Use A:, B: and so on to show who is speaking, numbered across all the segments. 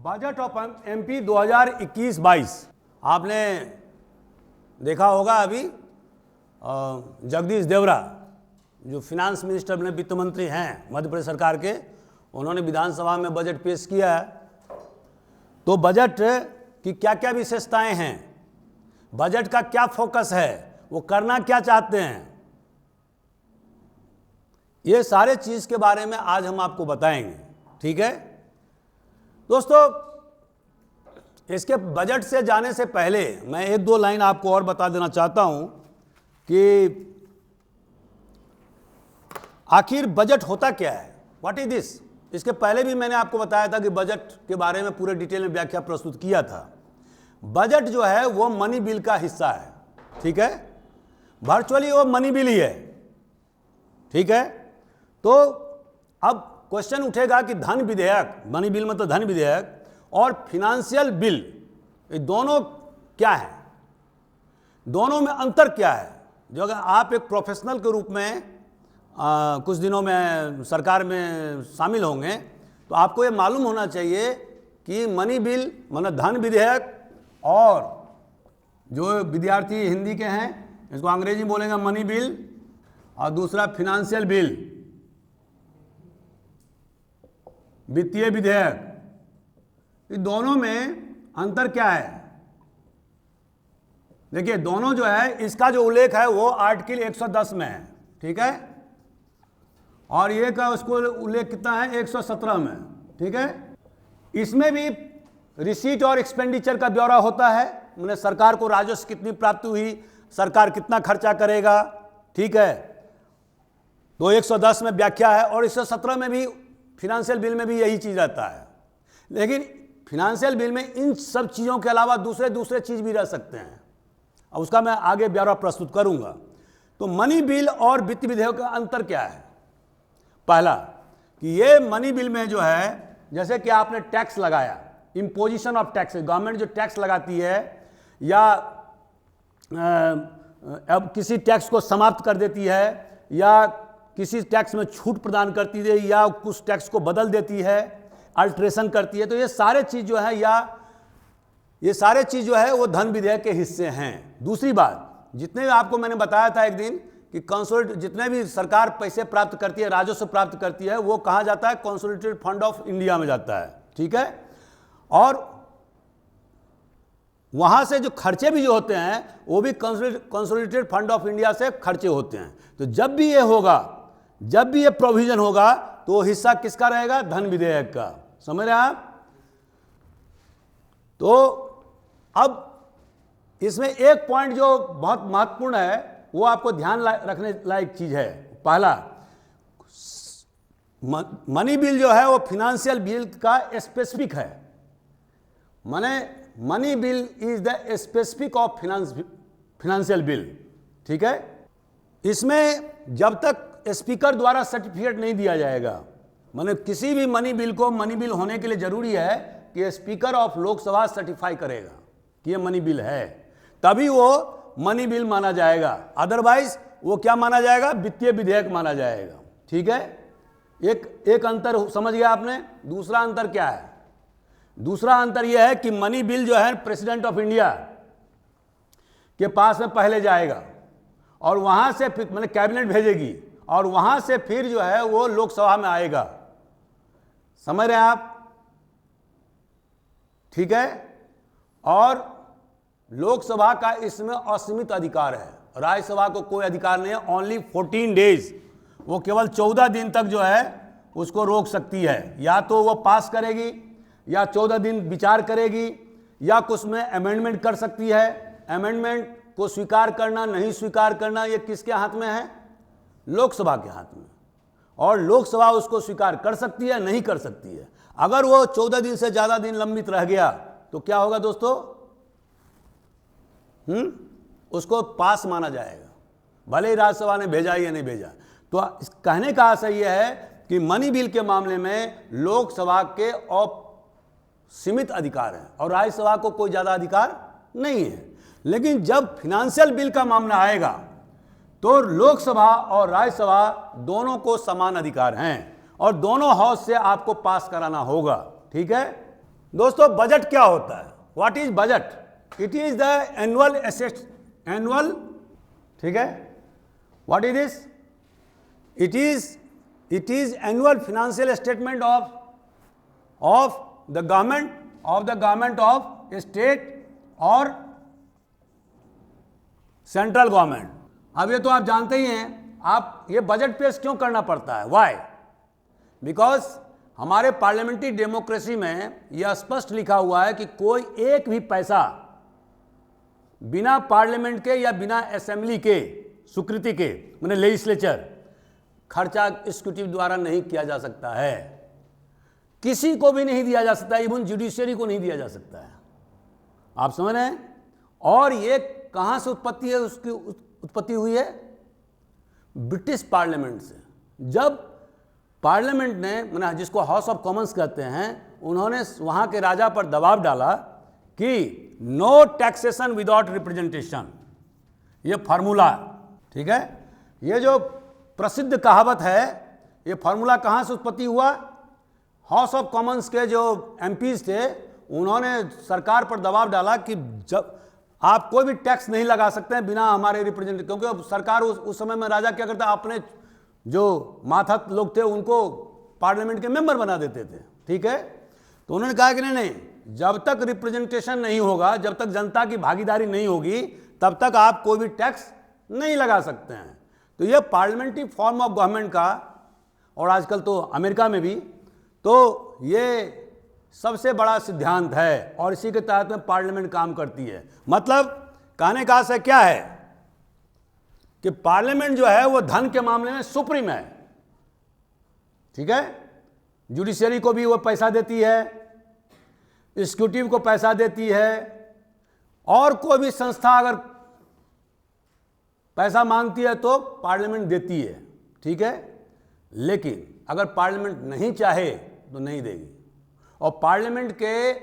A: Budget of MP 2021-22 आपने देखा होगा। अभी जगदीश देवरा जो फिनांस मिनिस्टर ने वित्त मंत्री हैं मध्य प्रदेश सरकार के, उन्होंने विधानसभा में बजट पेश किया है। तो बजट की क्या क्या विशेषताएं हैं, बजट का क्या फोकस है, वो करना क्या चाहते हैं, ये सारे चीज के बारे में आज हम आपको बताएंगे। ठीक है दोस्तों, इसके बजट से जाने से पहले मैं एक दो लाइन आपको और बता देना चाहता हूं कि आखिर बजट होता क्या है, व्हाट इज दिस। इसके पहले भी मैंने आपको बताया था कि बजट के बारे में पूरे डिटेल में व्याख्या प्रस्तुत किया था। बजट जो है वो मनी बिल का हिस्सा है। ठीक है, वर्चुअली वो मनी बिल ही है। ठीक है, तो अब क्वेश्चन उठेगा कि धन विधेयक, मनी बिल मतलब धन विधेयक, और फिनेंशियल बिल, ये दोनों क्या है, दोनों में अंतर क्या है। जो अगर आप एक प्रोफेशनल के रूप में कुछ दिनों में सरकार में शामिल होंगे तो आपको ये मालूम होना चाहिए कि मनी बिल मतलब धन विधेयक, और जो विद्यार्थी हिंदी के हैं इसको अंग्रेजी बोलेंगे मनी बिल, और दूसरा फिनेंशियल बिल, वित्तीय विधेयक, ये दोनों में अंतर क्या है। देखिए दोनों जो है, इसका जो उल्लेख है वो आर्टिकल 110 में है। ठीक है, और ये का उसको उल्लेख कितना है, 117 में। ठीक है, इसमें भी रिसीट और एक्सपेंडिचर का ब्यौरा होता है, मतलब सरकार को राजस्व कितनी प्राप्ति हुई, सरकार कितना खर्चा करेगा। ठीक है, तो 110 में व्याख्या है, और 117 में भी फिनेंशियल बिल में भी यही चीज आता है। लेकिन फिनेंशियल बिल में इन सब चीज़ों के अलावा दूसरे चीज़ भी रह सकते हैं, और उसका मैं आगे ब्यौरा प्रस्तुत करूंगा। तो मनी बिल और वित्त विधेयक का अंतर क्या है। पहला कि ये मनी बिल में जो है, जैसे कि आपने टैक्स लगाया, इम्पोजिशन ऑफ टैक्स, गवर्नमेंट जो टैक्स लगाती है या अब किसी टैक्स को समाप्त कर देती है, या किसी टैक्स में छूट प्रदान करती है, या कुछ टैक्स को बदल देती है, अल्ट्रेशन करती है, तो ये सारे चीज जो है, या ये सारे चीज जो है वो धन विधेयक के हिस्से हैं। दूसरी बात, जितने आपको मैंने बताया था एक दिन कि कंसोलिडेट, जितने भी सरकार पैसे प्राप्त करती है, राजस्व प्राप्त करती है, वो कहाँ जाता है, कंसोलिडेटेड फंड ऑफ इंडिया में जाता है। ठीक है, और वहां से जो खर्चे भी जो होते हैं वो भी कंसोलिडेटेड फंड ऑफ इंडिया से खर्चे होते हैं। तो जब भी ये होगा, जब भी ये प्रोविजन होगा, तो हिस्सा किसका रहेगा, धन विधेयक का। समझ रहे हैं आप। तो अब इसमें एक पॉइंट जो बहुत महत्वपूर्ण है, वो आपको ध्यान रखने लायक चीज है। पहला, मनी बिल जो है वो फिनेंशियल बिल का स्पेसिफिक है, माने money bill is the specific of financial bill. ठीक है, इसमें जब तक स्पीकर द्वारा सर्टिफिकेट नहीं दिया जाएगा, माने किसी भी मनी बिल को मनी बिल होने के लिए जरूरी है कि स्पीकर ऑफ लोकसभा सर्टिफाई करेगा कि ये मनी बिल है, तभी वो मनी बिल माना जाएगा। अदरवाइज वो क्या माना जाएगा, वित्तीय विधेयक माना जाएगा। ठीक है, एक अंतर समझ गया आपने। दूसरा अंतर क्या है, दूसरा अंतर यह है कि मनी बिल जो है प्रेसिडेंट ऑफ इंडिया के पास में पहले जाएगा, और वहां से फिर मतलब कैबिनेट भेजेगी, और वहां से फिर जो है वो लोकसभा में आएगा। समझ रहे हैं आप। ठीक है, और लोकसभा का इसमें असीमित अधिकार है, राज्यसभा को कोई अधिकार नहीं है। ओनली 14 डेज, वो केवल 14 दिन तक जो है उसको रोक सकती है, या तो वो पास करेगी, या 14 दिन विचार करेगी, या कुछ में अमेंडमेंट कर सकती है। अमेंडमेंट को स्वीकार करना नहीं स्वीकार करना ये किसके हाथ में है, लोकसभा के हाथ में, और लोकसभा उसको स्वीकार कर सकती है, नहीं कर सकती है। अगर वो 14 दिन से ज्यादा दिन लंबित रह गया तो क्या होगा दोस्तों, उसको पास माना जाएगा, भले ही राज्यसभा ने भेजा या नहीं भेजा। तो कहने का आशय यह है कि मनी बिल के मामले में लोकसभा के सीमित अधिकार है, और राज्यसभा को कोई ज्यादा अधिकार नहीं है। लेकिन जब फिनेंशियल बिल का मामला आएगा तो लोकसभा और राज्यसभा दोनों को समान अधिकार हैं, और दोनों हाउस से आपको पास कराना होगा। ठीक है, दोस्तों बजट क्या होता है? What is budget? It is the annual asset, annual, ठीक है, what is this? It is annual financial statement of the government of state और सेंट्रल गवर्नमेंट। अब ये तो आप जानते ही हैं, आप ये बजट पेश क्यों करना पड़ता है? व्हाई? बिकॉज हमारे पार्लियामेंट्री डेमोक्रेसी में यह स्पष्ट लिखा हुआ है कि कोई एक भी पैसा बिना पार्लियामेंट के या बिना असेंबली के स्वीकृति के, माने लेजिस्लेचर, खर्चा एग्जीक्यूटिव द्वारा नहीं किया जा सकता है, किसी को भी नहीं दिया जा सकता, इवन जुडिशियरी को नहीं दिया जा सकता है। आप समझ रहे हैं? और ये कहां से उत्पत्ति है? उसकी उत्पत्ति हुई है ब्रिटिश पार्लियामेंट से। जब पार्लियामेंट ने, माने जिसको हाउस ऑफ कॉमन्स कहते हैं, उन्होंने वहां के राजा पर दबाव डाला कि नो टैक्सेशन विदाउट रिप्रेजेंटेशन, ये फार्मूला, ठीक है, ये जो प्रसिद्ध कहावत है, ये फार्मूला कहां से उत्पत्ति हुआ? हाउस ऑफ कॉमन्स के जो एमपीज थे, उन्होंने सरकार पर दबाव डाला कि जब आप कोई भी टैक्स नहीं लगा सकते हैं बिना हमारे रिप्रेजेंटेटिव, क्योंकि सरकार उस समय में राजा क्या करता, अपने जो माथात लोग थे उनको पार्लियामेंट के मेंबर बना देते थे, ठीक है। तो उन्होंने कहा कि नहीं, जब तक रिप्रेजेंटेशन नहीं होगा, जब तक जनता की भागीदारी नहीं होगी, तब तक आप कोई भी टैक्स नहीं लगा सकते हैं। तो ये पार्लियामेंट्री फॉर्म ऑफ गवर्नमेंट का, और आजकल तो अमेरिका में भी, तो ये सबसे बड़ा सिद्धांत है और इसी के तहत में पार्लियामेंट काम करती है। मतलब कहने का आशय क्या है कि पार्लियामेंट जो है वो धन के मामले में सुप्रीम है, ठीक है। जुडिशरी को भी वो पैसा देती है, एग्जीक्यूटिव को पैसा देती है, और कोई भी संस्था अगर पैसा मांगती है तो पार्लियामेंट देती है, ठीक है। लेकिन अगर पार्लियामेंट नहीं चाहे तो नहीं देगी। और पार्लियामेंट के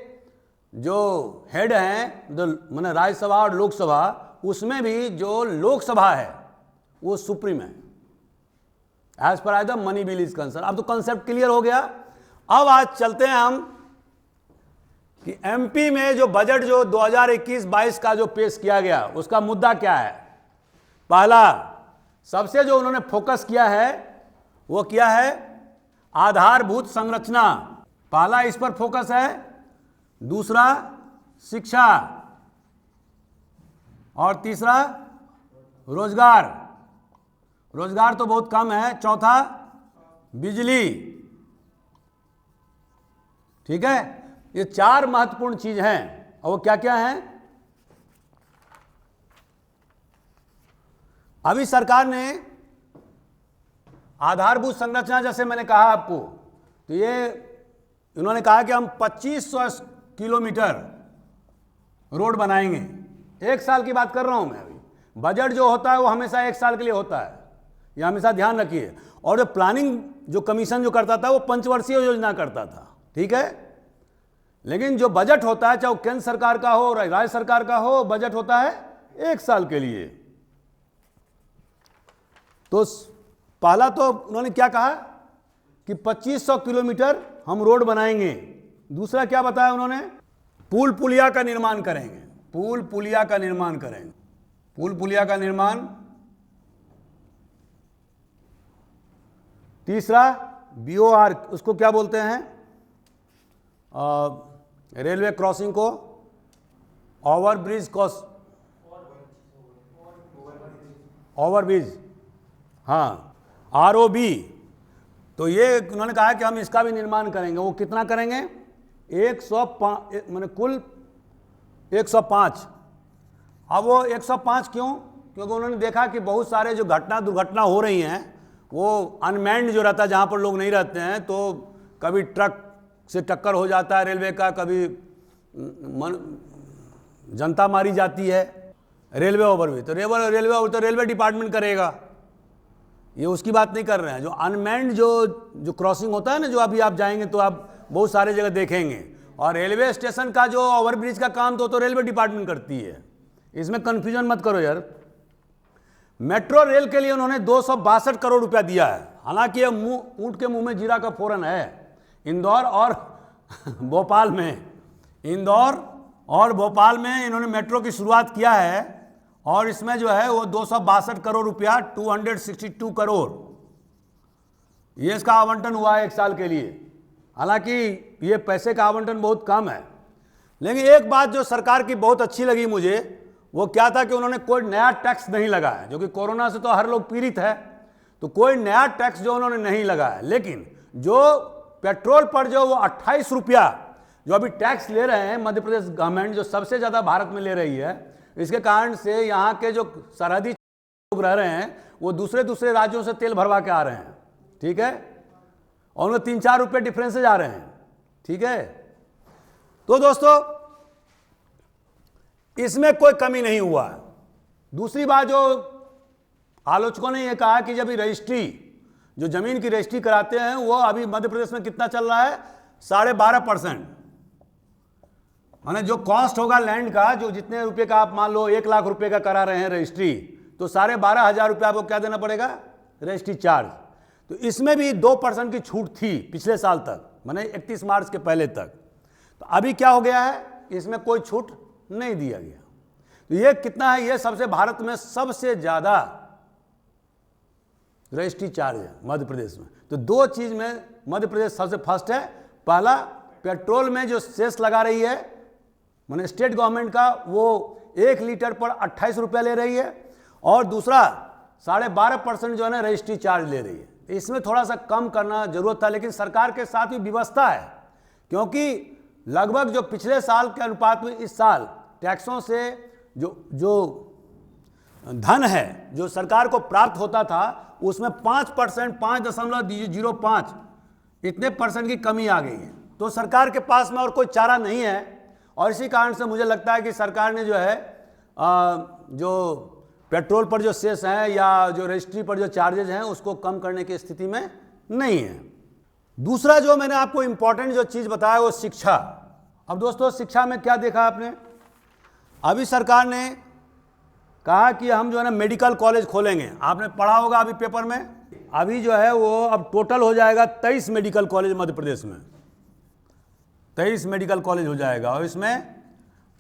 A: जो हेड हैं, जो माने राज्यसभा और लोकसभा, उसमें भी जो लोकसभा है वो सुप्रीम है, as per the money bill is concern. अब तो कंसेप्ट क्लियर हो गया। अब आज चलते हैं हम कि एमपी में जो बजट जो 2021-22 का जो पेश किया गया, उसका मुद्दा क्या है। पहला, सबसे जो उन्होंने फोकस किया है वो क्या है, आधारभूत संरचना। पहला इस पर फोकस है। दूसरा शिक्षा, और तीसरा रोजगार। रोजगार तो बहुत कम है। चौथा बिजली, ठीक है। ये चार महत्वपूर्ण चीज हैं। और वो क्या क्या हैं? अभी सरकार ने आधारभूत संरचना, जैसे मैंने कहा आपको, तो ये इन्होंने कहा कि हम 2500 किलोमीटर रोड बनाएंगे। एक साल की बात कर रहा हूं मैं। अभी बजट जो होता है वो हमेशा एक साल के लिए होता है, ये हमेशा ध्यान रखिए। और जो प्लानिंग जो कमीशन जो करता था वो पंचवर्षीय योजना करता था, ठीक है। लेकिन जो बजट होता है, चाहे वो केंद्र सरकार का हो, राज्य सरकार का हो, बजट होता है एक साल के लिए। तो पहला तो उन्होंने क्या कहा कि 2500 किलोमीटर हम रोड बनाएंगे। दूसरा क्या बताया उन्होंने, पुल पुलिया का निर्माण करेंगे। पुल पुलिया का निर्माण करेंगे, पुल पुलिया का निर्माण। तीसरा BOR, उसको क्या बोलते हैं, रेलवे क्रॉसिंग को ओवरब्रिज, ओवरब्रिज, हाँ, ROB। तो ये उन्होंने कहा कि हम इसका भी निर्माण करेंगे। वो कितना करेंगे? 105, मैंने कुल 105। अब वो 105 क्यों? क्योंकि उन्होंने देखा कि बहुत सारे जो दुर्घटना हो रही हैं वो अनमैन्ड जो रहता है, जहाँ पर लोग नहीं रहते हैं, तो कभी ट्रक से टक्कर हो जाता है रेलवे का, कभी जनता मारी जाती है। रेलवे ओवरब्रिज तो रेलवे डिपार्टमेंट करेगा, ये उसकी बात नहीं कर रहे हैं। जो अनमैन्ड जो क्रॉसिंग होता है ना, जो अभी आप जाएंगे तो आप बहुत सारे जगह देखेंगे। और रेलवे स्टेशन का जो ओवरब्रिज का काम तो रेलवे डिपार्टमेंट करती है, इसमें कंफ्यूजन मत करो यार। मेट्रो रेल के लिए उन्होंने 262 करोड़ रुपया दिया है। हालांकि ये ऊंट के मुंह में जीरा का फोरन है, इंदौर और भोपाल में इंदौर और भोपाल में इन्होंने मेट्रो की शुरुआत किया है और इसमें जो है वो 262 करोड़ रुपया 262 करोड़ ये इसका आवंटन हुआ है 1 साल के लिए। हालांकि ये पैसे का आवंटन बहुत कम है, लेकिन एक बात जो सरकार की बहुत अच्छी लगी मुझे वो क्या था कि उन्होंने कोई नया टैक्स नहीं लगाया, जो कि कोरोना से तो हर लोग पीड़ित है, तो कोई नया टैक्स जो उन्होंने नहीं लगाया। लेकिन जो पेट्रोल पर जो वो 28 रुपया जो अभी टैक्स ले रहे हैं मध्य प्रदेश गवर्नमेंट, जो सबसे ज़्यादा भारत में ले रही है, इसके कारण से यहाँ के जो सरहदी लोग रह रहे हैं वो दूसरे राज्यों से तेल भरवा के आ रहे हैं, ठीक है, और उनमें 3-4 रुपये डिफरेंस से जा रहे हैं, ठीक है। तो दोस्तों इसमें कोई कमी नहीं हुआ। दूसरी बात जो आलोचकों ने यह कहा कि जब रजिस्ट्री जो जमीन की रजिस्ट्री कराते हैं वो अभी मध्य प्रदेश में कितना चल रहा है, 12.5%। माने जो कॉस्ट होगा लैंड का, जो जितने रुपए का आप मान लो 1 लाख रुपए का करा रहे हैं रजिस्ट्री, तो 12,500 रुपये आपको क्या देना पड़ेगा, रजिस्ट्री चार्ज। तो इसमें भी 2% की छूट थी पिछले साल तक, माने 31 मार्च के पहले तक। तो अभी क्या हो गया है, इसमें कोई छूट नहीं दिया गया। तो ये कितना है, ये सबसे भारत में सबसे ज़्यादा रजिस्ट्री चार्ज है मध्य प्रदेश में। तो 2 चीज़ में मध्य प्रदेश सबसे फर्स्ट है। पहला, पेट्रोल में जो सेस लगा रही है माने स्टेट गवर्नमेंट का, वो 1 लीटर पर 28 रुपये ले रही है, और दूसरा 12.5% जो है ना रजिस्ट्री चार्ज ले रही है। इसमें थोड़ा सा कम करना जरूरत था, लेकिन सरकार के साथ भी व्यवस्था है, क्योंकि लगभग जो पिछले साल के अनुपात में इस साल टैक्सों से जो धन है जो सरकार को प्राप्त होता था उसमें 5%, 5.05 इतने परसेंट की कमी आ गई है। तो सरकार के पास में और कोई चारा नहीं है, और इसी कारण से मुझे लगता है कि सरकार ने जो है जो पेट्रोल पर जो सेस हैं या जो रजिस्ट्री पर जो चार्जेज हैं उसको कम करने की स्थिति में नहीं है। दूसरा जो मैंने आपको इंपॉर्टेंट जो चीज़ बताया वो शिक्षा। अब दोस्तों शिक्षा में क्या देखा आपने, अभी सरकार ने कहा कि हम जो है ना मेडिकल कॉलेज खोलेंगे। आपने पढ़ा होगा अभी पेपर में, अभी जो है वो अब टोटल हो जाएगा 23 मेडिकल कॉलेज मध्य प्रदेश में, 23 मेडिकल कॉलेज हो जाएगा, और इसमें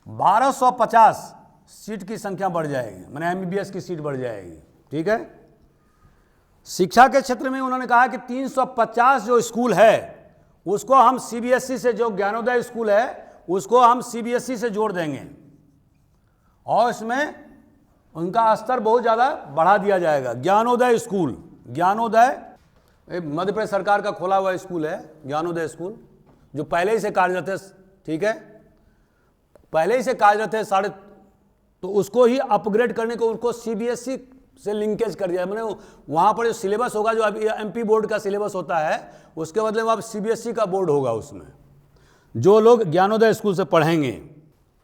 A: 1250 सीट की संख्या बढ़ जाएगी, माने MBBS की सीट बढ़ जाएगी, ठीक है। शिक्षा के क्षेत्र में उन्होंने कहा कि 350 जो स्कूल है उसको हम CBSE से, जो ज्ञानोदय स्कूल है उसको हम CBSE से जोड़ देंगे, और इसमें उनका स्तर बहुत ज़्यादा बढ़ा दिया जाएगा। ज्ञानोदय स्कूल, ज्ञानोदय मध्य प्रदेश सरकार का खोला हुआ स्कूल है, ज्ञानोदय स्कूल, जो पहले ही से कार्यरत है, ठीक है, पहले ही से कार्यरत है, तो उसको ही अपग्रेड करने को उनको CBSE से लिंकेज कर दिया। मैंने वहाँ पर जो सिलेबस होगा, जो अभी MP बोर्ड का सिलेबस होता है, उसके बदले में अब CBSE का बोर्ड होगा उसमें, जो लोग ज्ञानोदय स्कूल से पढ़ेंगे।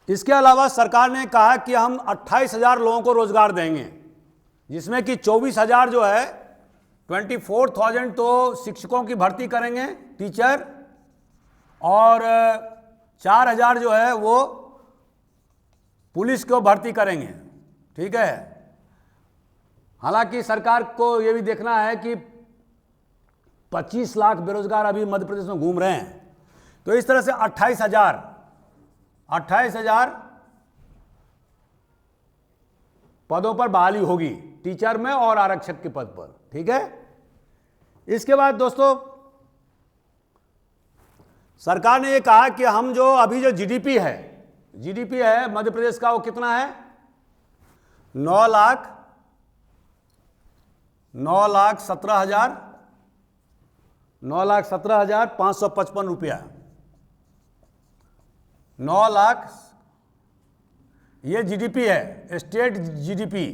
A: इसके अलावा सरकार ने कहा कि हम 28,000 लोगों को रोजगार देंगे, जिसमें कि 24,000 जो है 24,000 तो शिक्षकों की भर्ती करेंगे, टीचर, और 4,000 जो है वो पुलिस को भर्ती करेंगे, ठीक है। हालांकि सरकार को ये भी देखना है कि 25 लाख बेरोजगार अभी मध्य प्रदेश में घूम रहे हैं, तो इस तरह से 28,000 पदों पर बहाली होगी, टीचर में और आरक्षक के पद पर, ठीक है। इसके बाद दोस्तों सरकार ने ये कहा कि हम जो अभी जो जीडीपी है मध्य प्रदेश का, वो कितना है, 9,17,555 रुपया, 9 लाख ये जीडीपी है, स्टेट जीडीपी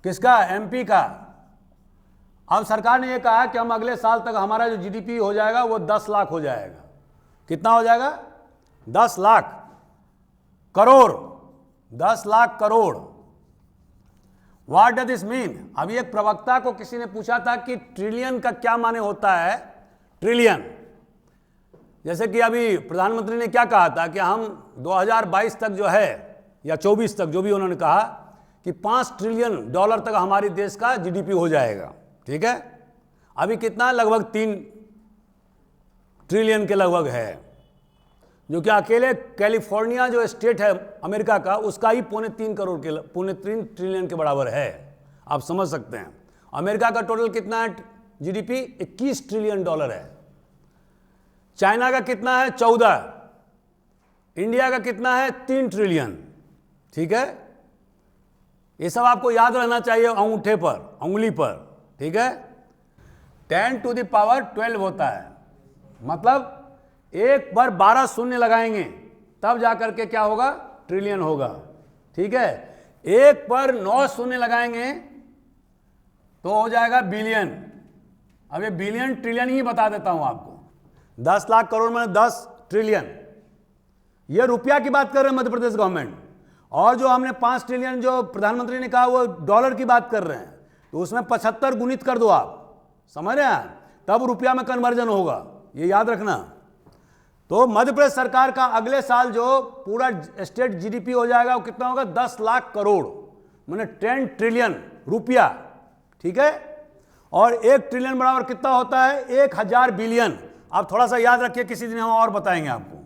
A: किसका, MP का। अब सरकार ने ये कहा कि हम अगले साल तक हमारा जो जीडीपी हो जाएगा वो 10 लाख हो जाएगा। कितना हो जाएगा, 10 lakh crore, 10 lakh crore. What does this mean. अभी एक प्रवक्ता को किसी ने पूछा था कि ट्रिलियन का क्या माने होता है, ट्रिलियन। जैसे कि अभी प्रधानमंत्री ने क्या कहा था कि हम 2022 तक जो है या 24 तक, जो भी उन्होंने कहा कि $5 ट्रिलियन तक हमारी देश का जीडीपी हो जाएगा, ठीक है। अभी कितना, लगभग 3 ट्रिलियन के लगभग है, जो कि अकेले कैलिफोर्निया जो स्टेट है अमेरिका का, उसका ही पौने 3 ट्रिलियन के बराबर है। आप समझ सकते हैं अमेरिका का टोटल कितना है जीडीपी, 21 ट्रिलियन डॉलर है। चाइना का कितना है, 14। इंडिया का कितना है, 3 ट्रिलियन। ठीक है, ये सब आपको याद रहना चाहिए अंगूठे पर, उंगली पर। ठीक है, 10 टू द पावर 12 होता है, मतलब एक बार 12 शून्य लगाएंगे तब जाकर के क्या होगा, ट्रिलियन होगा। ठीक है, एक पर 9 शून्य लगाएंगे तो हो जाएगा बिलियन। अब ये बिलियन ट्रिलियन ही बता देता हूं आपको। 10 लाख करोड़ में 10 ट्रिलियन, ये रुपया की बात कर रहे हैं मध्य प्रदेश गवर्नमेंट। और जो हमने 5 ट्रिलियन जो प्रधानमंत्री ने कहा वो डॉलर की बात कर रहे हैं, तो उसमें 75 गुणित कर दो आप, समझ रहे हैं, तब रुपया में कन्वर्जन होगा, ये याद रखना। तो मध्य प्रदेश सरकार का अगले साल जो पूरा स्टेट जीडीपी हो जाएगा वो कितना होगा, 10 लाख करोड़, माने 10 ट्रिलियन रुपया। ठीक है, और 1 ट्रिलियन बराबर कितना होता है, 1000 बिलियन। आप थोड़ा सा याद रखिए, किसी दिन हम और बताएंगे आपको।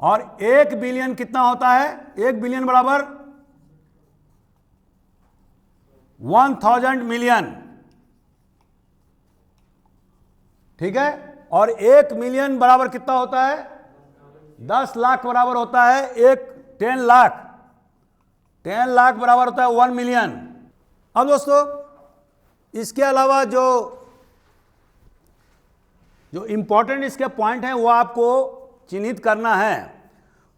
A: और 1 बिलियन कितना होता है, 1 बिलियन बराबर 1000 मिलियन। ठीक है, और 1 मिलियन बराबर कितना होता है, 10 लाख बराबर होता है 10 लाख। 10 लाख बराबर होता है 1 मिलियन। अब दोस्तों इसके अलावा जो इंपॉर्टेंट इसके पॉइंट हैं वो आपको चिन्हित करना है।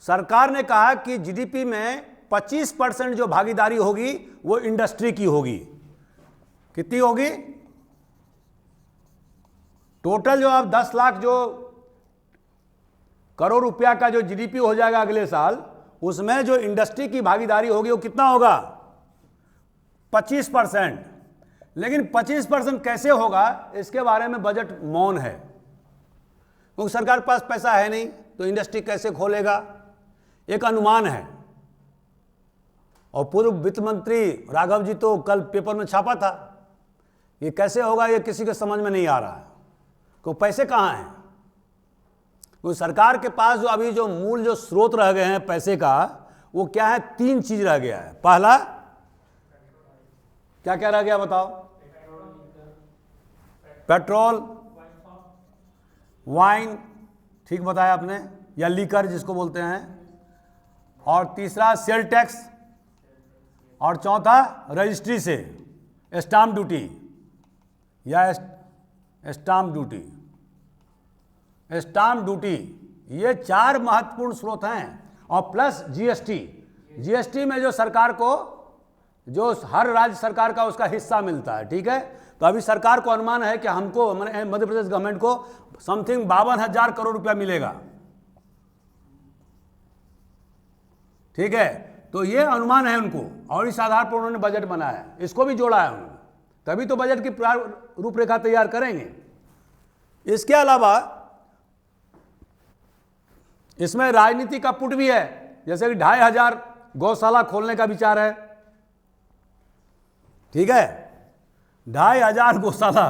A: सरकार ने कहा कि जीडीपी में 25% जो भागीदारी होगी वो इंडस्ट्री की होगी। कितनी होगी, टोटल जो आप 10 लाख जो करोड़ रुपया का जो जीडीपी हो जाएगा अगले साल, उसमें जो इंडस्ट्री की भागीदारी होगी वो कितना होगा, 25%। लेकिन 25% कैसे होगा इसके बारे में बजट मौन है, क्योंकि सरकार के पास पैसा है नहीं, तो इंडस्ट्री कैसे खोलेगा, एक अनुमान है। और पूर्व वित्त मंत्री राघव जी तो कल पेपर में छापा था, ये कैसे होगा ये किसी के समझ में नहीं आ रहा है, क्योंकि पैसे कहाँ हैं। क्योंकि सरकार के पास जो अभी जो मूल जो स्रोत रह गए हैं पैसे का, वो क्या है, 3 चीज रह गया है। पहला क्या क्या रह गया बताओ, पेट्रोल, वाइन, ठीक बताया आपने, या लीकर जिसको बोलते हैं, और तीसरा सेल टैक्स, और चौथा रजिस्ट्री से स्टाम्प ड्यूटी या स्टाम्प ड्यूटी। स्टाम्प ड्यूटी, ये 4 महत्वपूर्ण स्रोत हैं, और प्लस जीएसटी। जीएसटी में जो सरकार को, जो हर राज्य सरकार का उसका हिस्सा मिलता है। ठीक है, तो अभी सरकार को अनुमान है कि हमको मध्य प्रदेश गवर्नमेंट को समथिंग 52,000 करोड़ रुपया मिलेगा। ठीक है, तो ये अनुमान है उनको, और इस आधार पर उन्होंने बजट बनाया है, इसको भी जोड़ा है उन्होंने, तभी तो बजट की रूपरेखा तैयार करेंगे। इसके अलावा इसमें राजनीति का पुट भी है, जैसे कि 2500 गौशाला खोलने का विचार है। ठीक है, 2500 गौशाला,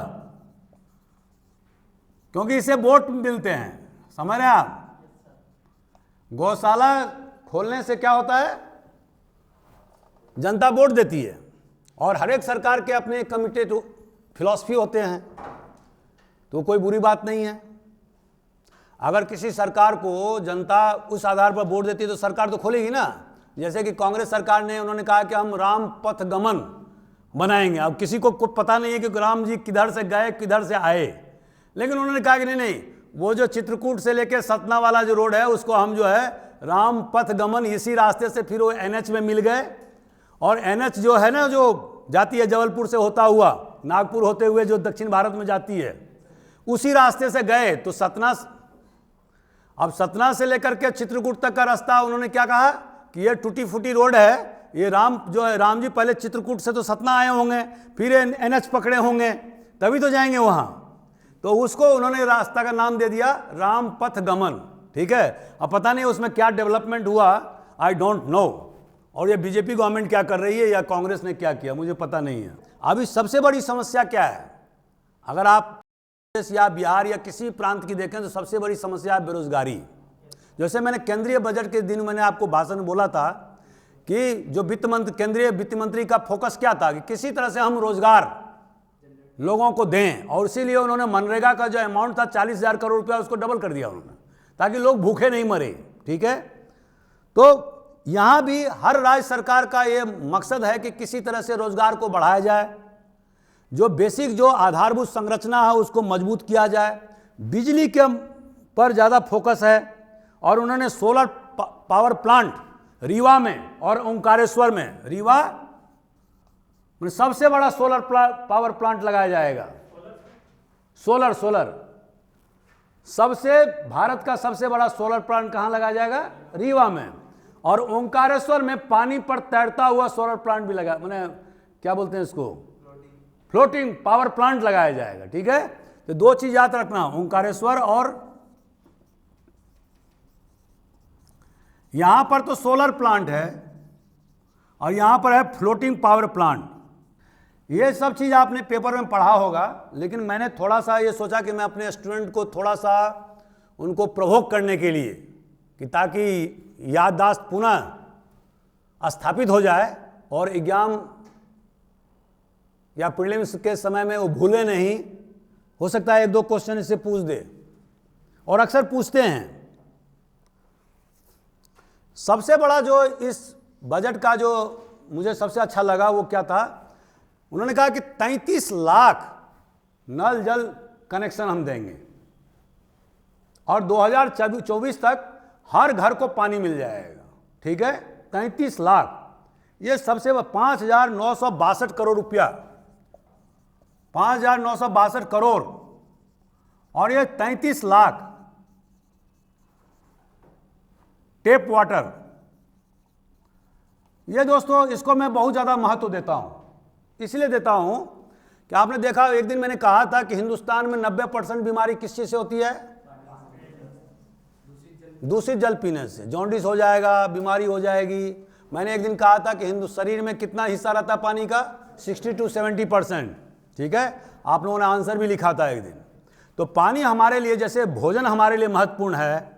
A: क्योंकि इससे वोट मिलते हैं, समझ रहे हैं आप। गौशाला खोलने से क्या होता है, जनता वोट देती है, और हर एक सरकार के अपने कमिटेड फिलॉसफी होते हैं, तो कोई बुरी बात नहीं है। अगर किसी सरकार को जनता उस आधार पर वोट देती है तो सरकार तो खोलेगी ना। जैसे कि कांग्रेस सरकार ने, उन्होंने कहा कि हम राम पथ गमन बनाएंगे। अब किसी को कुछ पता नहीं है कि राम जी किधर से गए किधर से आए, लेकिन उन्होंने कहा कि नहीं, वो जो चित्रकूट से लेकर सतना वाला जो रोड है उसको हम जो है राम पथ गमन, इसी रास्ते से फिर वो एनएच में मिल गए। और एनएच जो है ना, जो जाती है जबलपुर से होता हुआ नागपुर होते हुए जो दक्षिण भारत में जाती है, उसी रास्ते से गए। तो सतना, अब सतना से लेकर के चित्रकूट तक का रास्ता उन्होंने क्या कहा कि ये टूटी फूटी रोड है, ये राम जो है, राम जी पहले चित्रकूट से तो सतना आए होंगे, फिर एनएच पकड़े होंगे, तभी तो जाएंगे वहाँ। तो उसको उन्होंने रास्ता का नाम दे दिया राम पथ गमन। ठीक है, अब पता नहीं उसमें क्या डेवलपमेंट हुआ, आई डोंट नो। और ये बीजेपी गवर्नमेंट क्या कर रही है या कांग्रेस ने क्या किया, मुझे पता नहीं है। अभी सबसे बड़ी समस्या क्या है, अगर आप प्रदेश या बिहार या किसी प्रांत की देखें तो सबसे बड़ी समस्या है बेरोजगारी। जैसे मैंने केंद्रीय बजट के दिन मैंने आपको भाषण में बोला था कि जो केंद्रीय वित्त मंत्री का फोकस क्या था कि किसी तरह से हम रोजगार लोगों को दें, और इसीलिए उन्होंने मनरेगा का जो अमाउंट था 40,000 करोड़ रुपया उसको डबल कर दिया उन्होंने, ताकि लोग भूखे नहीं मरे। ठीक है, तो यहाँ भी हर राज्य सरकार का ये मकसद है कि किसी तरह से रोजगार को बढ़ाया जाए, जो बेसिक जो आधारभूत संरचना है उसको मजबूत किया जाए। बिजली के पर ज़्यादा फोकस है, और उन्होंने सोलर पावर प्लांट रीवा में और ओंकारेश्वर में, रीवा में सबसे बड़ा सोलर पावर प्लांट लगाया जाएगा। सोलर सबसे भारत का सबसे बड़ा सोलर प्लांट कहाँ लगाया जाएगा? रीवा में। और ओंकारेश्वर में पानी पर तैरता हुआ सोलर प्लांट भी लगा, मैंने क्या बोलते हैं इसको, फ्लोटिंग पावर प्लांट लगाया जाएगा। ठीक है, तो दो चीज याद रखना, ओंकारेश्वर और यहां पर तो सोलर प्लांट है और यहां पर है फ्लोटिंग पावर प्लांट। ये सब चीज आपने पेपर में पढ़ा होगा, लेकिन मैंने थोड़ा सा ये सोचा कि मैं अपने स्टूडेंट को थोड़ा सा उनको प्रोवोक करने के लिए, कि ताकि याददाश्त पुनः स्थापित हो जाए और एग्जाम या प्रीलिम्स के समय में वो भूले नहीं। हो सकता है एक दो क्वेश्चन इससे पूछ दे, और अक्सर पूछते हैं। सबसे बड़ा जो इस बजट का जो मुझे सबसे अच्छा लगा वो क्या था, उन्होंने कहा कि 33 लाख नल जल कनेक्शन हम देंगे और 2024 तक हर घर को पानी मिल जाएगा। ठीक है, 33 लाख, ये सबसे 5,962 करोड़ रुपया, 5,962 करोड़, और ये 33 लाख टेप वाटर। ये दोस्तों, इसको मैं बहुत ज़्यादा महत्व देता हूँ। इसलिए देता हूँ कि आपने देखा, एक दिन मैंने कहा था कि हिंदुस्तान में 90% बीमारी किस चीज़ से होती है? दूषित जल पीने से। जॉन्डिस हो जाएगा, बीमारी हो जाएगी। मैंने एक दिन कहा था कि शरीर में कितना हिस्सा रहता है पानी का? 60 to 70%। ठीक है, आप लोगों ने आंसर भी लिखा था एक दिन। तो पानी हमारे लिए, जैसे भोजन हमारे लिए महत्वपूर्ण है,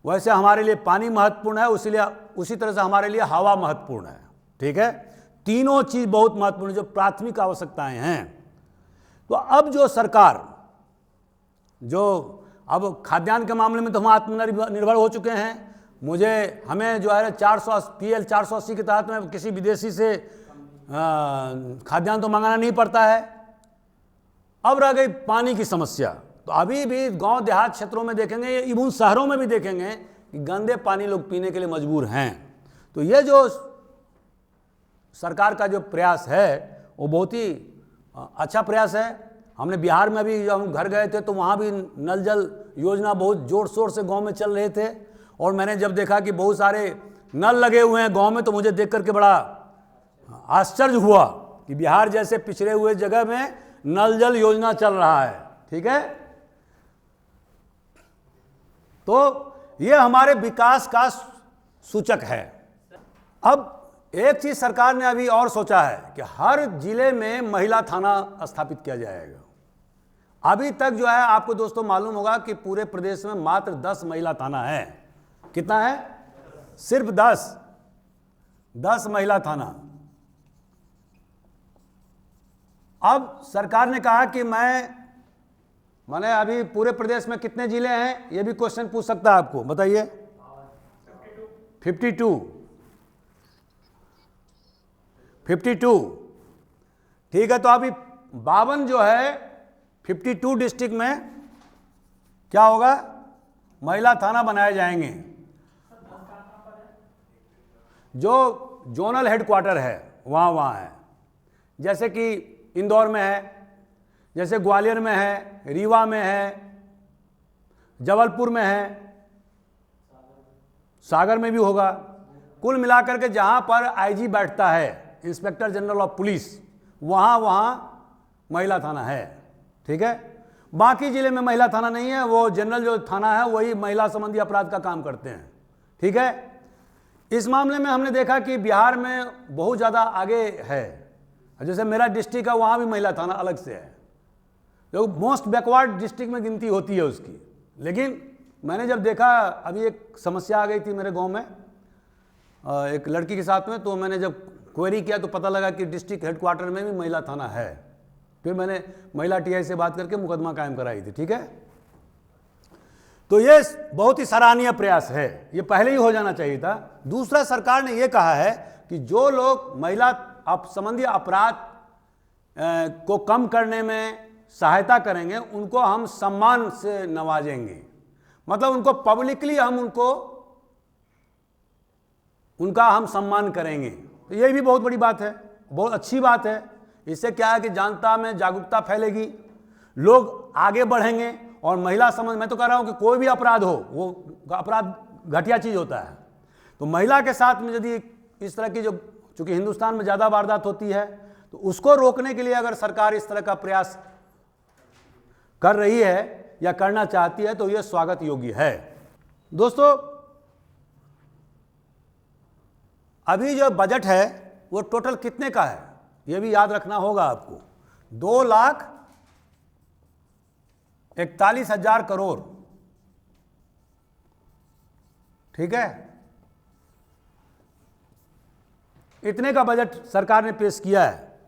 A: वैसे हमारे लिए पानी महत्वपूर्ण है, उसी तरह से हमारे लिए हवा महत्वपूर्ण है। ठीक है, तीनों चीज बहुत महत्वपूर्ण जो प्राथमिक आवश्यकताएं हैं। तो अब जो सरकार, जो अब खाद्यान्न के मामले में तो हम आत्मनिर्भर हो चुके हैं। हमें जो है 480 के तहत में किसी विदेशी से खाद्यान्न तो मंगाना नहीं पड़ता है। अब रह गई पानी की समस्या। तो अभी भी गांव देहात क्षेत्रों में देखेंगे, इवन शहरों में भी देखेंगे कि गंदे पानी लोग पीने के लिए मजबूर हैं। तो ये जो सरकार का जो प्रयास है वो बहुत ही अच्छा प्रयास है। हमने बिहार में भी, जब हम घर गए थे तो वहाँ भी नल जल योजना बहुत जोर शोर से गांव में चल रहे थे, और मैंने जब देखा कि बहुत सारे नल लगे हुए हैं गांव में, तो मुझे देख करके बड़ा आश्चर्य हुआ कि बिहार जैसे पिछड़े हुए जगह में नल जल योजना चल रहा है। ठीक है, तो ये हमारे विकास का सूचक है। अब एक चीज सरकार ने अभी और सोचा है कि हर जिले में महिला थाना स्थापित किया जाएगा। अभी तक जो है आपको दोस्तों मालूम होगा कि पूरे प्रदेश में मात्र 10 महिला थाना है। कितना है? सिर्फ 10 महिला थाना। अब सरकार ने कहा कि मैंने अभी पूरे प्रदेश में कितने जिले हैं, ये भी क्वेश्चन पूछ सकता है आपको, बताइए। 52। ठीक है, तो अभी 52 जो है 52 डिस्ट्रिक्ट में क्या होगा? महिला थाना बनाए जाएंगे। जो जोनल हेडक्वार्टर है वहाँ है, जैसे कि इंदौर में है, जैसे ग्वालियर में है, रीवा में है, जबलपुर में है, सागर में भी होगा। कुल मिलाकर के जहाँ पर आईजी बैठता है, इंस्पेक्टर जनरल ऑफ पुलिस, वहाँ महिला थाना है। ठीक है, बाकी जिले में महिला थाना नहीं है। वो जनरल जो थाना है वही महिला संबंधी अपराध का काम करते हैं। ठीक है, इस मामले में हमने देखा कि बिहार में बहुत ज़्यादा आगे है। जैसे मेरा डिस्ट्रिक्ट है, वहाँ भी महिला थाना अलग से है। जो मोस्ट बैकवर्ड डिस्ट्रिक्ट में गिनती होती है उसकी। लेकिन मैंने जब देखा, अभी एक समस्या आ गई थी मेरे गांव में एक लड़की के साथ में, तो मैंने जब क्वेरी किया तो पता लगा कि डिस्ट्रिक्ट हेडक्वार्टर में भी महिला थाना है। फिर मैंने महिला टीआई से बात करके मुकदमा कायम कराई थी। ठीक है, तो ये बहुत ही सराहनीय प्रयास है, ये पहले ही हो जाना चाहिए था। दूसरा, सरकार ने ये कहा है कि जो लोग महिला संबंधी अपराध को कम करने में सहायता करेंगे उनको हम सम्मान से नवाजेंगे, मतलब उनको पब्लिकली हम उनका हम सम्मान करेंगे। तो ये भी बहुत बड़ी बात है, बहुत अच्छी बात है। इससे क्या है कि जनता में जागरूकता फैलेगी, लोग आगे बढ़ेंगे। और महिला समझ, मैं तो कह रहा हूं कि कोई भी अपराध हो, वो अपराध घटिया चीज होता है, तो महिला के साथ में यदि इस तरह की जो, चूंकि हिंदुस्तान में ज़्यादा वारदात होती है, तो उसको रोकने के लिए अगर सरकार इस तरह का प्रयास कर रही है या करना चाहती है तो यह स्वागत योग्य है। दोस्तों, अभी जो बजट है वो टोटल कितने का है यह भी याद रखना होगा आपको। 2,41,000 करोड़। ठीक है, इतने का बजट सरकार ने पेश किया है।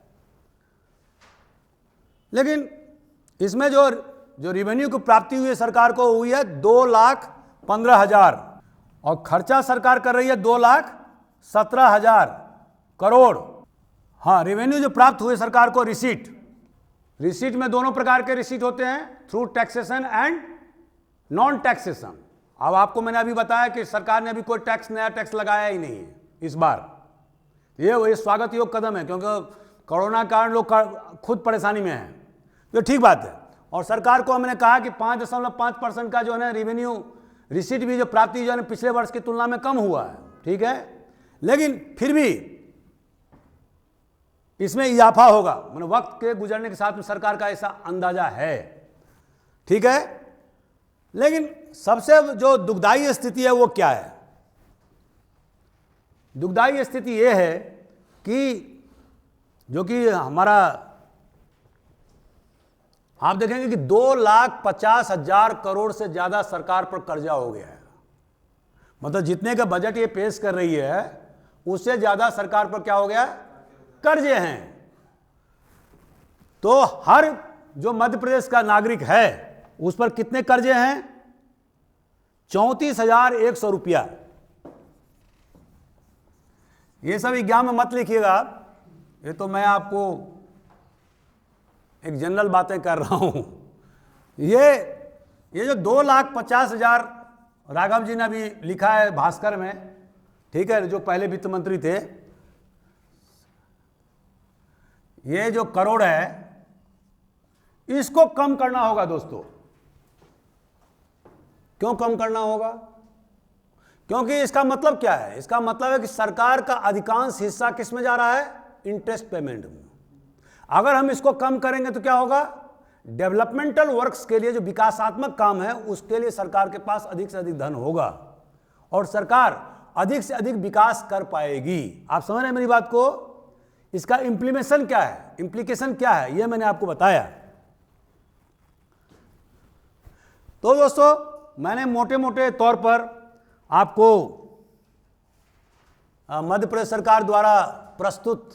A: लेकिन इसमें जो रेवेन्यू की प्राप्ति हुई है सरकार को हुई है 2,15,000 और खर्चा सरकार कर रही है 2,17,000 करोड़। हाँ, रेवेन्यू जो प्राप्त हुए सरकार को, रिसीट में दोनों प्रकार के रिसीट होते हैं, through taxation and non taxation. अब आपको मैंने अभी बताया कि सरकार ने अभी कोई नया टैक्स लगाया ही नहीं है इस बार। ये स्वागत योग्य कदम है, क्योंकि कोरोना के कारण लोग खुद परेशानी में हैं, तो ठीक बात है। और सरकार को हमने कहा कि 5.5% का जो है ना रेवेन्यू रिसीट भी जो प्राप्ति जो है पिछले वर्ष की तुलना में कम हुआ है। ठीक है, लेकिन फिर भी इसमें इजाफा होगा, मतलब वक्त के गुजरने के साथ में सरकार का ऐसा अंदाजा है। ठीक है, लेकिन सबसे जो दुखदाई स्थिति है वो क्या है? दुखदाई स्थिति ये है कि जो कि हमारा, आप देखेंगे कि 2,50,000 करोड़ से ज्यादा सरकार पर कर्जा हो गया है। मतलब जितने का बजट ये पेश कर रही है उससे ज्यादा सरकार पर क्या हो गया, कर्जे हैं। तो हर जो मध्य प्रदेश का नागरिक है उस पर कितने कर्जे हैं? 34,100 रुपया। ये सब एग्जाम में मत लिखिएगा, ये तो मैं आपको एक जनरल बातें कर रहा हूं। ये जो 2,50,000 राघव जी ने अभी लिखा है भास्कर में, ठीक है, जो पहले वित्त मंत्री थे, ये जो करोड़ है इसको कम करना होगा दोस्तों। क्यों कम करना होगा? क्योंकि इसका मतलब क्या है? इसका मतलब है कि सरकार का अधिकांश हिस्सा किस में जा रहा है? इंटरेस्ट पेमेंट में। अगर हम इसको कम करेंगे तो क्या होगा? डेवलपमेंटल वर्क्स के लिए, जो विकासात्मक काम है, उसके लिए सरकार के पास अधिक से अधिक धन होगा और सरकार अधिक से अधिक विकास कर पाएगी। आप समझ रहे हैं मेरी बात को? इसका इंप्लीमेशन क्या है, इंप्लीकेशन क्या है, यह मैंने आपको बताया। तो दोस्तों, मैंने मोटे मोटे तौर पर आपको मध्य प्रदेश सरकार द्वारा प्रस्तुत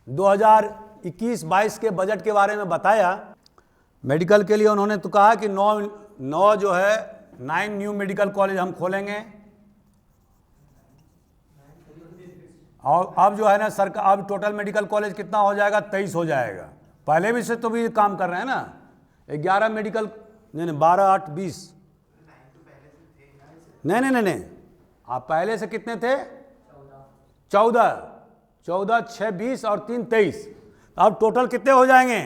A: 2021-22 के बजट के बारे में बताया। मेडिकल के लिए उन्होंने तो कहा कि 9 जो है 9 न्यू मेडिकल कॉलेज हम खोलेंगे। और अब जो है ना सरकार, अब टोटल मेडिकल कॉलेज कितना हो जाएगा? 23 हो जाएगा। पहले भी से तो भी काम कर रहे हैं ना, 11 मेडिकल, नहीं 12, 8, 20, नहीं, आप पहले से कितने थे? 14, 6, 20 और 3, 23। अब टोटल कितने हो जाएंगे?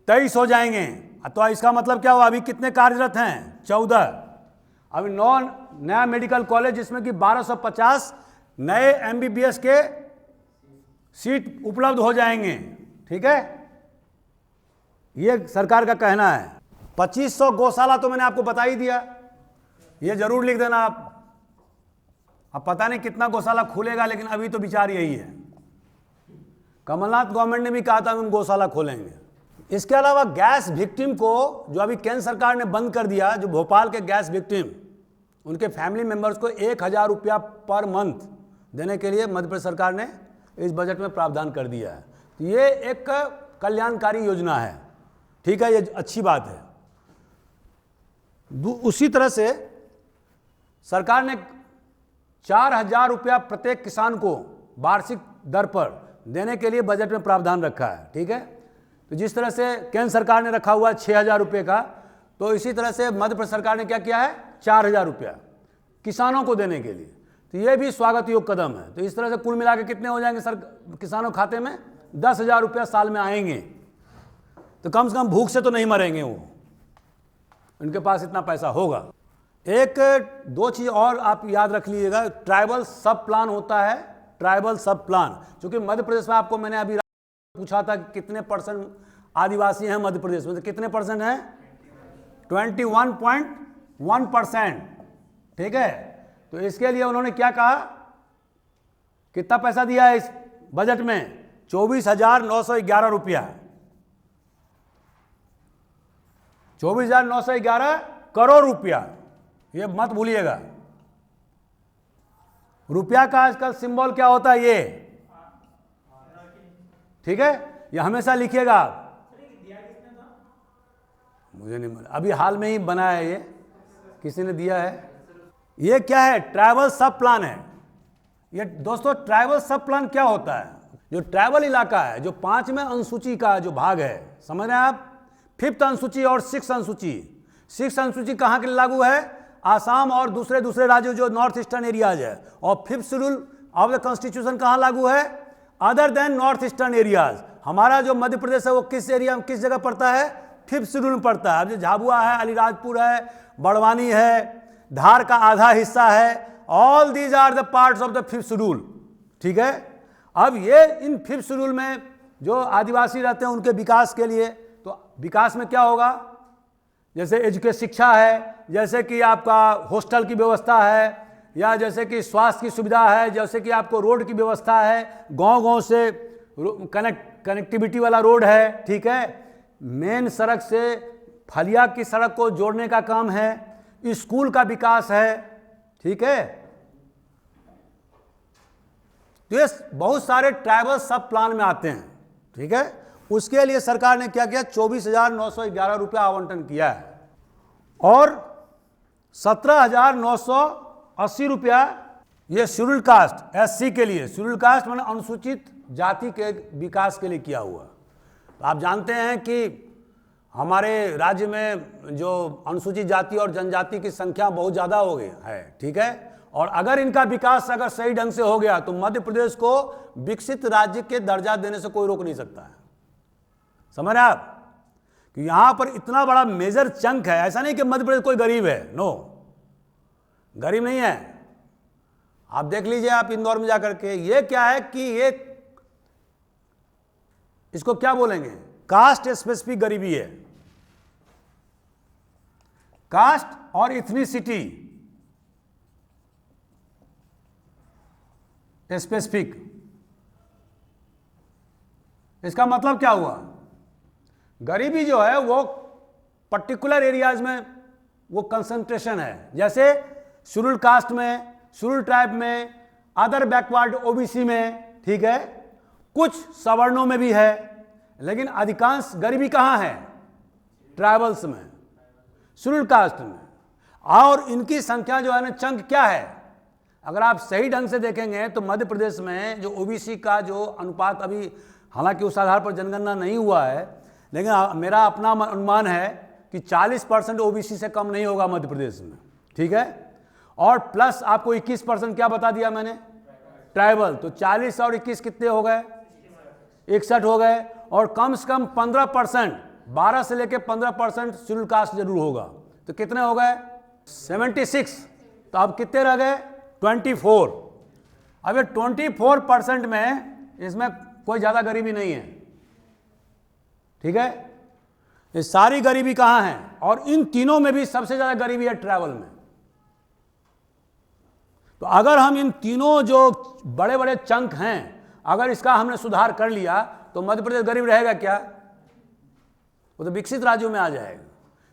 A: 23 हो जाएंगे। तो इसका मतलब क्या हुआ? अभी कितने कार्यरत हैं? 14। अभी 9 नया मेडिकल कॉलेज, जिसमें कि 1250 नए MBBS के सीट उपलब्ध हो जाएंगे। ठीक है, ये सरकार का कहना है। 2500 गौशाला तो मैंने आपको बता ही दिया, ये जरूर लिख देना आप। अब पता नहीं कितना गौशाला खुलेगा, लेकिन अभी तो विचार यही है। कमलनाथ गवर्नमेंट ने भी कहा था हम गौशाला खोलेंगे, इसके अलावा गैस विक्टिम को, जो अभी केंद्र सरकार ने बंद कर दिया, जो भोपाल के गैस विक्टिम, उनके फैमिली मेंबर्स को 1,000 रुपया पर मंथ देने के लिए मध्य प्रदेश सरकार ने इस बजट में प्रावधान कर दिया है। तो ये एक कल्याणकारी योजना है, ठीक है, ये अच्छी बात है। उसी तरह से सरकार ने 4,000 रुपया प्रत्येक किसान को वार्षिक दर पर देने के लिए बजट में प्रावधान रखा है, ठीक है। तो जिस तरह से केंद्र सरकार ने रखा हुआ है 6,000 रुपये का, तो इसी तरह से मध्य प्रदेश सरकार ने क्या किया है, 4,000 रुपया किसानों को देने के लिए। तो ये भी स्वागत योग्य कदम है। तो इस तरह से कुल मिला के कितने हो जाएंगे सर किसानों खाते में, 10,000 रुपया साल में आएंगे। तो कम से कम भूख से तो नहीं मरेंगे वो, उनके पास इतना पैसा होगा। एक दो चीज़ और आप याद रख लीजिएगा, ट्राइबल सब प्लान होता है, ट्राइबल सब प्लान। क्योंकि मध्य प्रदेश में आपको मैंने अभी पूछा था कि कितने % आदिवासी हैं मध्य प्रदेश में, तो कितने % हैं, 21.1%, ठीक है। तो इसके लिए उन्होंने क्या कहा, कितना पैसा दिया है इस बजट में, 24,911 रुपया, 24,911 करोड़ रुपया, ये मत भूलिएगा। रुपया का आजकल सिंबल क्या होता है, ये, ठीक है, ये हमेशा लिखिएगा आप। मुझे नहीं मालूम, अभी हाल में ही बना है, ये किसी ने दिया है। ये क्या है, ट्राइबल सब प्लान है। ये दोस्तों ट्राइबल सब प्लान क्या होता है, जो ट्राइबल इलाका है, जो 5वें अनुसूची का जो भाग है, समझ रहे हैं आप, 5th अनुसूची और 6th अनुसूची। 6th अनुसूची कहाँ के लिए लागू है, आसाम और दूसरे राज्यों जो नॉर्थ ईस्टर्न एरियाज है। और 5th schedule of the constitution कहाँ लागू है, other than north eastern areas. हमारा जो मध्य प्रदेश है वो किस एरिया में, किस जगह पड़ता है, 5th शेड्यूल में पड़ता है। अब जो झाबुआ है, अलीराजपुर है, बड़वानी है, धार का आधा हिस्सा है, all these are the parts of the 5th schedule, ठीक है। अब ये इन 5th शेड्यूल में जो आदिवासी रहते हैं उनके विकास के लिए, तो विकास में क्या होगा, जैसे एजुकेशन शिक्षा है, जैसे कि आपका हॉस्टल की व्यवस्था है, या जैसे कि स्वास्थ्य की सुविधा है, जैसे कि आपको रोड की व्यवस्था है, गांव-गांव से कनेक्टिविटी वाला रोड है, ठीक है, मेन सड़क से फलिया की सड़क को जोड़ने का काम है, स्कूल का विकास है, ठीक है। तो ये बहुत सारे ट्राइबल सब प्लान में आते हैं, ठीक है। उसके लिए सरकार ने क्या किया, 24,911 रुपया आवंटन किया है, और 17,980 रुपया ये शेड्यूल कास्ट SC के लिए, शेड्यूल कास्ट माने अनुसूचित जाति के विकास के लिए किया हुआ। तो आप जानते हैं कि हमारे राज्य में जो अनुसूचित जाति और जनजाति की संख्या बहुत ज़्यादा हो गई है, ठीक है। और अगर इनका विकास अगर सही ढंग से हो गया तो मध्य प्रदेश को विकसित राज्य के दर्जा देने से कोई रोक नहीं सकता है, समझ रहे आप। कि यहाँ पर इतना बड़ा मेजर चंक है, ऐसा नहीं कि मध्य प्रदेश कोई गरीब है, नो, गरीब नहीं है। आप देख लीजिए आप इंदौर में जाकर के, ये क्या है कि ये इसको क्या बोलेंगे, कास्ट स्पेसिफिक गरीबी है, कास्ट और इथनिसिटी स्पेसिफिक। इसका मतलब क्या हुआ, गरीबी जो है वो पर्टिकुलर एरियाज में वो कंसंट्रेशन है, जैसे शेड्यूल कास्ट में, शेड्यूल ट्राइब में, अदर बैकवर्ड OBC में, ठीक है, कुछ सवर्णों में भी है, लेकिन अधिकांश गरीबी कहाँ है, ट्राइबल्स में, शेड्यूल कास्ट में। और इनकी संख्या जो है ना, चंक क्या है, अगर आप सही ढंग से देखेंगे तो मध्य प्रदेश में जो OBC का जो अनुपात, अभी हालांकि उस आधार पर जनगणना नहीं हुआ है, लेकिन मेरा अपना अनुमान है कि 40% OBC से कम नहीं होगा मध्य प्रदेश में, ठीक है। और प्लस आपको 21% क्या बता दिया मैंने, ट्राइबल। तो 40 और 21 कितने हो गए, 61 हो गए। और कम से कम 15%, 12 से लेकर 15% शेड्यूल कास्ट जरूर होगा, तो कितने हो गए, 76। तो अब कितने रह गए, 24। अब ये 24% में इसमें कोई ज़्यादा गरीबी नहीं है, ठीक है। ये सारी गरीबी कहाँ है, और इन तीनों में भी सबसे ज़्यादा गरीबी है ट्रैवल में। तो अगर हम इन तीनों जो बड़े बड़े चंक हैं, अगर इसका हमने सुधार कर लिया तो मध्य प्रदेश गरीब रहेगा क्या, वो तो विकसित राज्यों में आ जाएगा,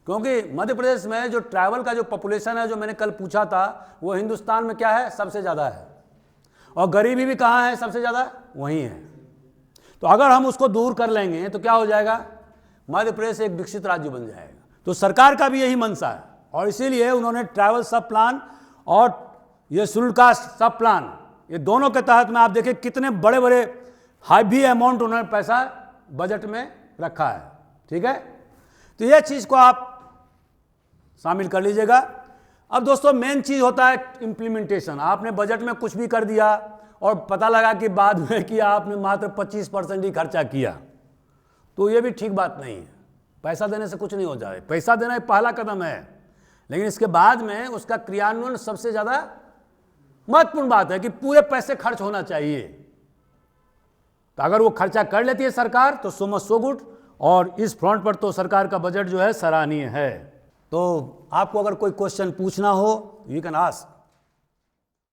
A: क्योंकि मध्य प्रदेश में जो ट्राइबल का जो पॉपुलेशन है, जो मैंने कल पूछा था, वो हिंदुस्तान में क्या है, सबसे ज़्यादा है। और गरीबी भी कहाँ है सबसे ज़्यादा, वहीं है। तो अगर हम उसको दूर कर लेंगे तो क्या हो जाएगा, मध्य प्रदेश एक विकसित राज्य बन जाएगा। तो सरकार का भी यही मंशा है, और इसीलिए उन्होंने ट्राइबल सब प्लान और ये शेड्यूल्ड कास्ट सब प्लान, ये दोनों के तहत में आप देखिए कितने बड़े बड़े हाई अमाउंट उन्होंने पैसा बजट में रखा है। ठीक है, तो ये चीज़ को आप शामिल कर लीजिएगा। अब दोस्तों मेन चीज़ होता है इम्प्लीमेंटेशन। आपने बजट में कुछ भी कर दिया और पता लगा कि बाद में कि आपने मात्र 25% ही खर्चा किया, तो ये भी ठीक बात नहीं है। पैसा देने से कुछ नहीं हो जाए, पैसा देना एक पहला कदम है, लेकिन इसके बाद में उसका क्रियान्वयन सबसे ज़्यादा महत्वपूर्ण बात है कि पूरे पैसे खर्च होना चाहिए। तो अगर वो खर्चा कर लेती है सरकार तो सो मच सो गुड, और इस फ्रंट पर तो सरकार का बजट जो है सराहनीय है। तो आपको अगर कोई क्वेश्चन पूछना हो, यू कैन आस्क।